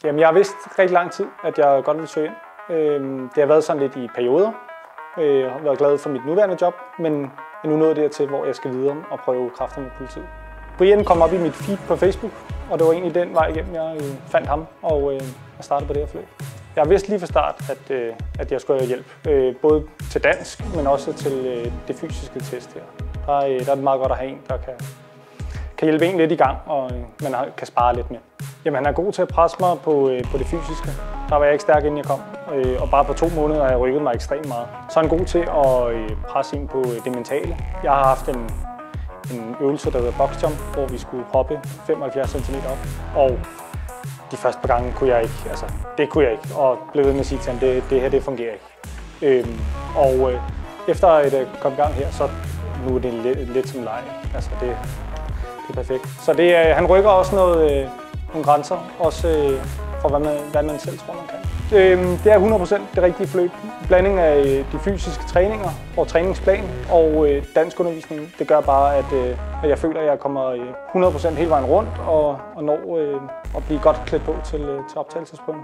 Jamen, jeg har vidst rigtig lang tid, at jeg godt ville søge ind. Det har været sådan lidt i perioder. Jeg har været glad for mit nuværende job, men jeg er nu nået dertil, hvor jeg skal videre og prøve kræfter med politiet. Brian kom op i mit feed på Facebook, og det var egentlig den vej igennem, jeg fandt ham og startede på det her forløb. Jeg har vidst lige fra start, at jeg skulle have hjælp, både til dansk, men også til det fysiske test her. Der er det meget godt at have en, der kan hjælpe en lidt i gang, og man kan spare lidt med. Jamen, han er god til at presse mig på det fysiske. Der var jeg ikke stærk, inden jeg kom, og bare på 2 måneder har jeg rykket mig ekstremt meget. Så er han god til at presse ind på det mentale. Jeg har haft en øvelse, der hedder boxjump, hvor vi skulle hoppe 75 cm op, og de første par gange kunne jeg ikke, det kunne jeg ikke, og blev ved med at sige til ham, det her fungerer ikke. Efter at jeg kom i gang her, så nu er det lidt som leg. Det er perfekt. Så han rykker også nogle grænser, også for hvad man selv tror, man kan. Det er 100% det rigtige forløb. Blanding af de fysiske træninger og træningsplan og dansk undervisning, det gør bare, at jeg føler, at jeg kommer 100% hele vejen rundt og når at blive godt klædt på til optagelsesprøven.